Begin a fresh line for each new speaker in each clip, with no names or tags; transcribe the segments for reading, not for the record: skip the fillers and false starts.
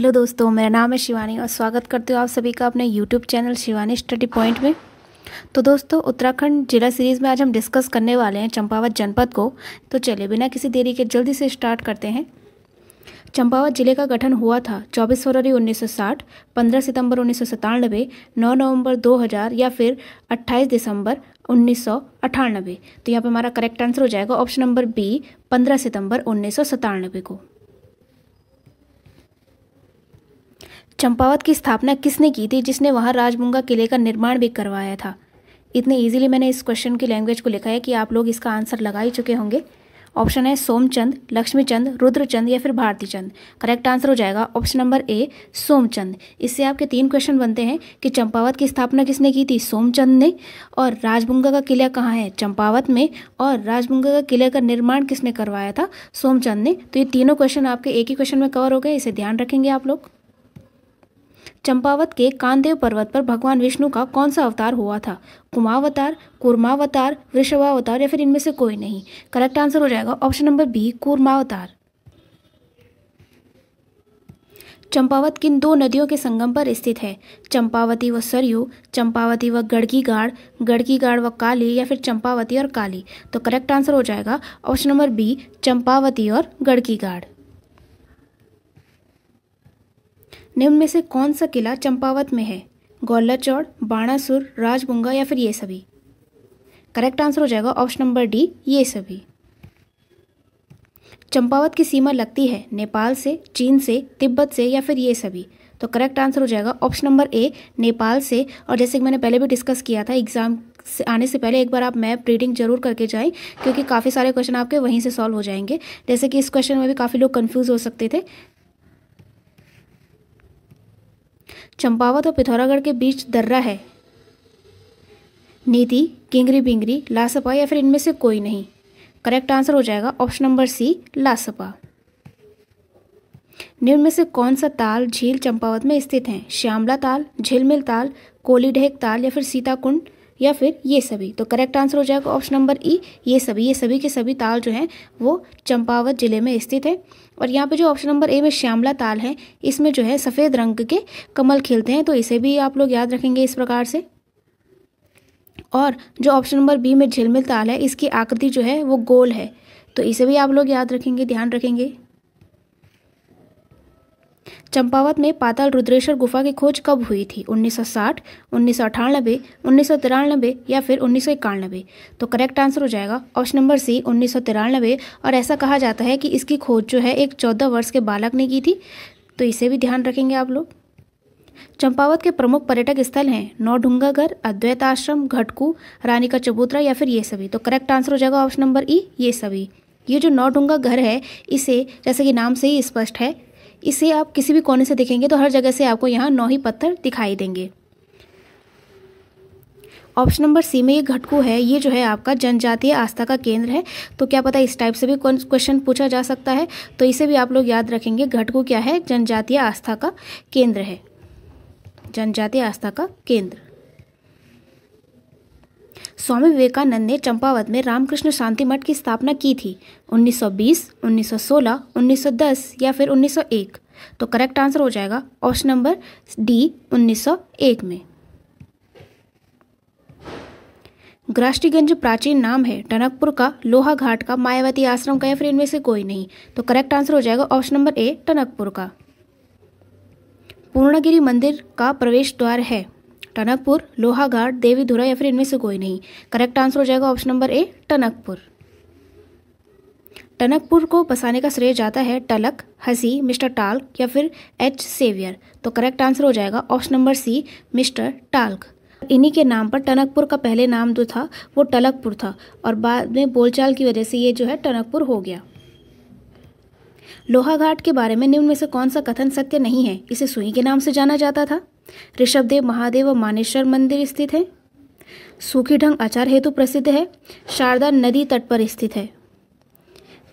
Hello दोस्तों, मेरा नाम है शिवानी और स्वागत करती हूँ आप सभी का अपने YouTube channel Shivani study point में। तो दोस्तों, उत्तराखंड जिला सीरीज़ में आज हम डिस्कस करने वाले हैं चंपावत जनपद को। तो चलिए बिना किसी देरी के जल्दी से स्टार्ट करते हैं। चंपावत जिले का गठन हुआ था 24 फरवरी 1960, 15 सितंबर 1997, 9 नवंबर 2000 या फिर 28 दिसंबर 1998। तो यहाँ पे हमारा करेक्ट आंसर हो जाएगा ऑप्शन नंबर बी, 15 सितंबर 1997 को। चंपावत की स्थापना किसने की थी, जिसने वहां राजबुंगा किले का निर्माण भी करवाया था? इतने इजीली मैंने इस क्वेश्चन की लैंग्वेज को लिखा है कि आप लोग इसका आंसर लगा ही चुके होंगे। ऑप्शन है सोमचंद, लक्ष्मीचंद, रुद्रचंद या फिर भारतीचंद। करेक्ट आंसर हो जाएगा ऑप्शन नंबर ए, सोमचंद। इससे आपके 3 क्वेश्चन बनते हैं कि चंपावत की स्थापना किसने की थी, सोमचंद ने, और राजबुंगा का किला कहाँ है, चंपावत में, और राजबुंगा का किले का निर्माण किसने करवाया था, सोमचंद ने। तो ये तीनों क्वेश्चन आपके एक ही क्वेश्चन में कवर हो गए, इसे ध्यान रखेंगे आप लोग। चंपावत के कांदेव पर्वत पर भगवान विष्णु का कौन सा अवतार हुआ था? कुमावतार, कूर्मावतार, वृषभावतार या फिर इनमें से कोई नहीं। करेक्ट आंसर हो जाएगा ऑप्शन नंबर बी, कूर्मावतार। चंपावत किन 2 नदियों के संगम पर स्थित है? चंपावती व सरयू, चंपावती व गढ़की गाड़ व काली या फिर चंपावती और काली। तो करेक्ट आंसर हो जाएगा ऑप्शन नंबर बी, चंपावती और गढ़की गाड़। निम्न में से कौन सा किला चंपावत में है? गौलरचौड़, बाणासुर, राजबुंगा या फिर ये सभी। करेक्ट आंसर हो जाएगा ऑप्शन नंबर डी, ये सभी। चंपावत की सीमा लगती है नेपाल से, चीन से, तिब्बत से या फिर ये सभी। तो करेक्ट आंसर हो जाएगा ऑप्शन नंबर ए, नेपाल से। और जैसे कि मैंने पहले भी डिस्कस किया था, एग्जाम से आने से पहले एक बार आप मैप रीडिंग जरूर करके जाएं, क्योंकि काफ़ी सारे क्वेश्चन आपके वहीं से सॉल्व हो जाएंगे। जैसे कि इस क्वेश्चन में भी काफ़ी लोग कन्फ्यूज हो सकते थे। चंपावत और पिथौरागढ़ के बीच दर्रा है, नीति, किंगरी बिंगरी, लासपा या फिर इनमें से कोई नहीं। करेक्ट आंसर हो जाएगा ऑप्शन नंबर सी, लासपा। निम्न में से कौन सा ताल झील चंपावत में स्थित है? श्यामला ताल, झिलमिल ताल, कोलीढेक ताल या फिर सीताकुंड या फिर ये सभी। तो करेक्ट आंसर हो जाएगा ऑप्शन नंबर ई, ये सभी के सभी ताल जो हैं वो चंपावत जिले में स्थित है। और यहाँ पे जो ऑप्शन नंबर ए में श्यामला ताल है, इसमें जो है सफ़ेद रंग के कमल खिलते हैं, तो इसे भी आप लोग याद रखेंगे इस प्रकार से। और जो ऑप्शन नंबर बी में झिलमिल ताल है, इसकी आकृति जो है वो गोल है, तो इसे भी आप लोग याद रखेंगे, ध्यान रखेंगे। चंपावत में पाताल रुद्रेश्वर गुफा की खोज कब हुई थी? 1960, 1998, 1993 या फिर 1991। तो करेक्ट आंसर हो जाएगा ऑप्शन नंबर सी, 1993। और ऐसा कहा जाता है कि इसकी खोज जो है एक 14 वर्ष के बालक ने की थी, तो इसे भी ध्यान रखेंगे आप लोग। चंपावत के प्रमुख पर्यटक स्थल हैं नौढुंगागढ़, अद्वैत आश्रम, घटकू, रानी का चबूतरा या फिर ये सभी। तो करेक्ट आंसर हो जाएगा ऑप्शन नंबर ई, ये सभी। ये जो नौढुंगागढ़ है, इसे जैसे कि नाम से ही स्पष्ट है, इसे आप किसी भी कोने से देखेंगे तो हर जगह से आपको यहाँ 9 ही पत्थर दिखाई देंगे। ऑप्शन नंबर सी में ये घटकू है, ये जो है आपका जनजातीय आस्था का केंद्र है। तो क्या पता इस टाइप से भी क्वेश्चन पूछा जा सकता है, तो इसे भी आप लोग याद रखेंगे। घटकू क्या है? जनजातीय आस्था का केंद्र है, जनजातीय आस्था का केंद्र। स्वामी विवेकानंद ने चंपावत में रामकृष्ण शांति मठ की स्थापना की थी 1920, 1916, 1910 या फिर 1901। तो करेक्ट आंसर हो जाएगा ऑप्शन नंबर डी, 1901 में। ग्राष्टीगंज प्राचीन नाम है टनकपुर का, लोहा घाट का, मायावती आश्रम का या फिर इनमें से कोई नहीं। तो करेक्ट आंसर हो जाएगा ऑप्शन नंबर ए, टनकपुर का। पूर्णगिरि मंदिर का प्रवेश द्वार है टनकपुर, लोहाघाट, देवीधुरा या फिर इनमें से कोई नहीं। करेक्ट आंसर हो जाएगा option number A, Tanakpur. Tanakpur को बसाने का श्रेय जाता है टलक, हसी, मिस्टर टाल्क या फिर एच सेवियर। तो करेक्ट आंसर हो जाएगा option number C, mister talc. इन्हीं के नाम पर टनकपुर का पहले नाम जो था वो टलकपुर था, और बाद में बोलचाल की वजह से ये जो है टनकपुर हो गया। लोहाघाट के बारे में निम्न में से कौन सा कथन सत्य नहीं है? इसे सुई के नाम से जाना जाता था, ऋषभदेव महादेव व मानेश्वर मंदिर स्थित है, सूखी ढंग आचार हेतु प्रसिद्ध है, शारदा नदी तट पर स्थित है,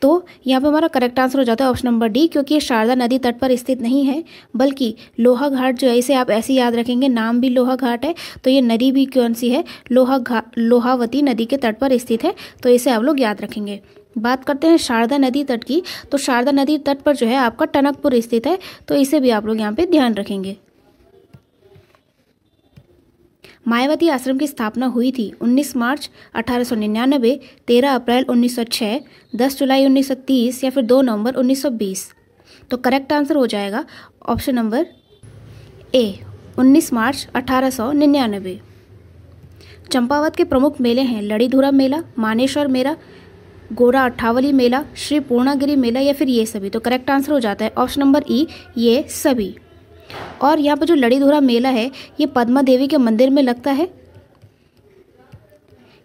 तो यहाँ पे हमारा करेक्ट आंसर हो जाता है ऑप्शन नंबर डी, क्योंकि ये शारदा नदी तट पर स्थित नहीं है, बल्कि लोहा घाट जो है इसे आप ऐसे याद रखेंगे, नाम भी लोहा घाट है तो ये नदी भी कौन सी है, लोहावती नदी के तट पर स्थित है, तो इसे आप लोग याद रखेंगे। बात करते हैं शारदा नदी तट की, तो शारदा नदी तट पर जो है आपका टनकपुर स्थित है, तो इसे भी आप लोग यहाँ पे ध्यान रखेंगे। मायावती आश्रम की स्थापना हुई थी 19 मार्च 1899, 13 अप्रैल 1906, 10 जुलाई 1930 या फिर 2 नवंबर 1920। तो करेक्ट आंसर हो जाएगा ऑप्शन नंबर ए, 19 मार्च 1899। चंपावत के प्रमुख मेले हैं लड़ीधुरा मेला, मानेश्वर मेला, गोरा अट्ठावली मेला, श्री पूर्णागिरी मेला या फिर ये सभी। तो करेक्ट आंसर हो जाता है ऑप्शन नंबर ई, ये सभी। और यहाँ पर जो लड़ीधुरा मेला है ये पद्मा देवी के मंदिर में लगता है।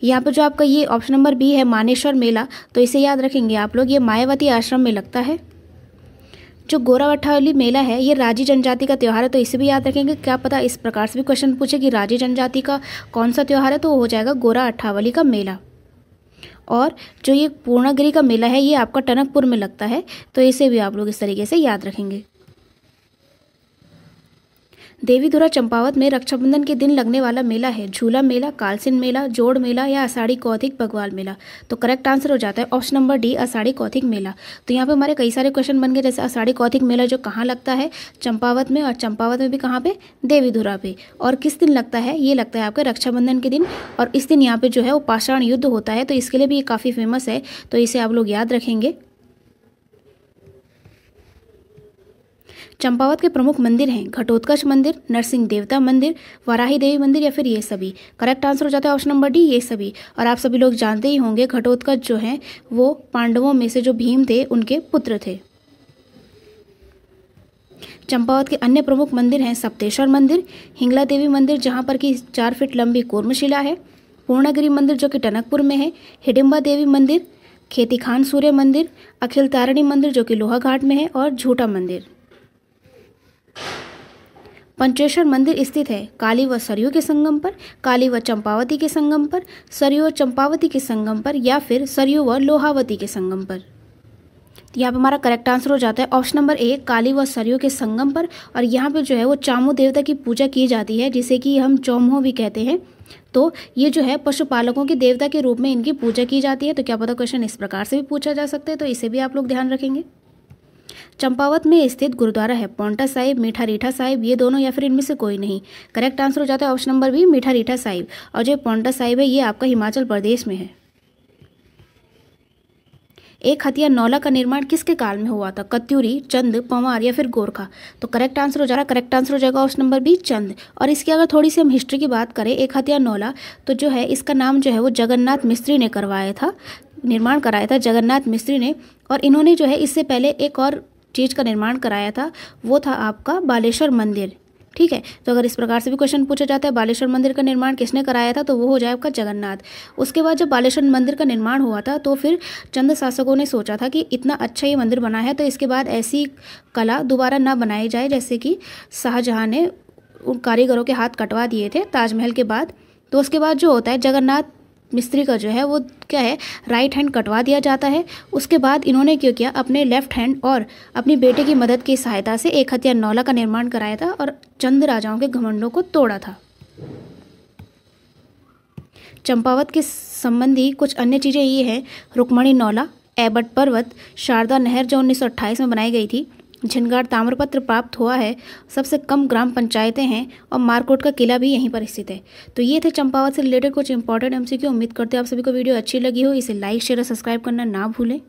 यहाँ पर जो आपका ये ऑप्शन नंबर बी है मानेश्वर मेला, तो इसे याद रखेंगे आप लोग, ये मायावती आश्रम में लगता है। जो गोरा अट्ठावली मेला है ये राजी जनजाति का त्यौहार है, तो इसे भी याद रखेंगे, क्या पता इस प्रकार से भी क्वेश्चन पूछे कि राजी जनजाति का कौन सा त्यौहार है, तो वो हो जाएगा गोरा अट्ठावली का मेला। और जो ये पूर्णागिरी का मेला है ये आपका टनकपुर में लगता है, तो इसे भी आप लोग इस तरीके से याद रखेंगे। देवीधुरा चंपावत में रक्षाबंधन के दिन लगने वाला मेला है झूला मेला, कालसिन मेला, जोड़ मेला या आषाढ़ी कौथिक बग्वाल मेला। तो करेक्ट आंसर हो जाता है option number D, Ashadhi Kauthik मेला। तो यहाँ पे हमारे कई सारे क्वेश्चन बन गए, जैसे आषाढ़ी कौथिक मेला जो कहाँ लगता है, चंपावत में, और चंपावत में भी कहाँ पे, देवीधुरा पे, और किस दिन लगता है, ये लगता है आपके रक्षाबंधन के दिन, और इस दिन यहाँ पे जो है वो पाषाण युद्ध होता है, तो इसके लिए भी ये काफ़ी फेमस है, तो इसे आप लोग याद रखेंगे। चंपावत के प्रमुख मंदिर हैं घटोत्कच मंदिर, नरसिंह देवता मंदिर, वराही देवी मंदिर या फिर ये सभी। करेक्ट आंसर हो जाता है ऑप्शन नंबर डी, ये सभी। और आप सभी लोग जानते ही होंगे घटोत्कच जो हैं वो पांडवों में से जो भीम थे उनके पुत्र थे। चंपावत के अन्य प्रमुख मंदिर हैं सप्तेश्वर मंदिर, हिंगला देवी मंदिर जहाँ पर कि 4 फीट लंबी कूर्मशिला है, पूर्णागिरी मंदिर जो कि टनकपुर में है, हिडिंबा देवी मंदिर, खेती खान सूर्य मंदिर, अखिल तारिणी मंदिर जो कि लोहा घाट में है, और झूठा मंदिर। पंचेश्वर मंदिर स्थित है काली व सरयू के संगम पर, काली व चंपावती के संगम पर, सरयू व चंपावती के संगम पर या फिर सरयू व लोहावती के संगम पर। तो यहाँ पे हमारा करेक्ट आंसर हो जाता है ऑप्शन नंबर ए, काली व सरयू के संगम पर। और यहाँ पे जो है वो चामू देवता की पूजा की जाती है, जिसे कि हम चौमुहो भी कहते हैं। तो ये जो है पशुपालकों के देवता के रूप में इनकी पूजा की जाती है। तो क्या पता क्वेश्चन इस प्रकार से भी पूछा जा सकता है, तो इसे भी आप लोग ध्यान रखेंगे। चंपावत में स्थित गुरुद्वारा है पौंटा साहिब, मीठा रीठा साहिब, ये दोनों या फिर इनमें से कोई नहीं। करेक्ट आंसर हो जाता है ऑप्शन नंबर बी, मीठा रीठा साहिब। और जो पौंटा साहिब है ये आपका हिमाचल प्रदेश में है। एक हथिया नौला का निर्माण किसके काल में हुआ था, कत्यूरी, चंद, पंवार या फिर गोरखा। तो करेक्ट आंसर हो जाएगा ऑप्शन नंबर बी, चंद। और इसकी अगर थोड़ी सी हम हिस्ट्री की बात करें, एक हथिया नौला, तो जो है इसका नाम जो है वो जगन्नाथ मिस्त्री ने करवाया था, निर्माण कराया था जगन्नाथ मिस्त्री ने। और इन्होंने जो है इससे पहले एक और चीज़ का निर्माण कराया था, वो था आपका बालेश्वर मंदिर। ठीक है, तो अगर इस प्रकार से भी क्वेश्चन पूछा जाता है बालेश्वर मंदिर का निर्माण किसने कराया था, तो वो हो जाए आपका जगन्नाथ। उसके बाद जब बालेश्वर मंदिर का निर्माण हुआ था तो फिर चंद शासकों ने सोचा था कि इतना अच्छा ये मंदिर बना है, तो इसके बाद ऐसी कला दोबारा ना बनाई जाए, जैसे कि शाहजहां ने उन कारीगरों के हाथ कटवा दिए थे ताजमहल के बाद। तो उसके बाद जो होता है जगन्नाथ मिस्त्री का जो है वो क्या है, राइट हैंड कटवा दिया जाता है। उसके बाद इन्होंने क्यों किया, अपने लेफ्ट हैंड और अपनी बेटे की मदद की सहायता से एक हथिया नौला का निर्माण कराया था और चंद राजाओं के घमंडों को तोड़ा था। चंपावत के संबंधी कुछ अन्य चीज़ें ये हैं, रुक्मणी नौला, एबट पर्वत, शारदा नहर जो 1928 में बनाई गई थी, झिनगार ताम्रपत्र प्राप्त हुआ है, सबसे कम ग्राम पंचायतें हैं, और मारकोट का किला भी यहीं पर स्थित है। तो ये थे चंपावत से रिलेटेड कुछ इंपॉर्टेंट एमसीक्यू। उम्मीद करते हैं आप सभी को वीडियो अच्छी लगी हो। इसे लाइक, शेयर और सब्सक्राइब करना ना भूलें।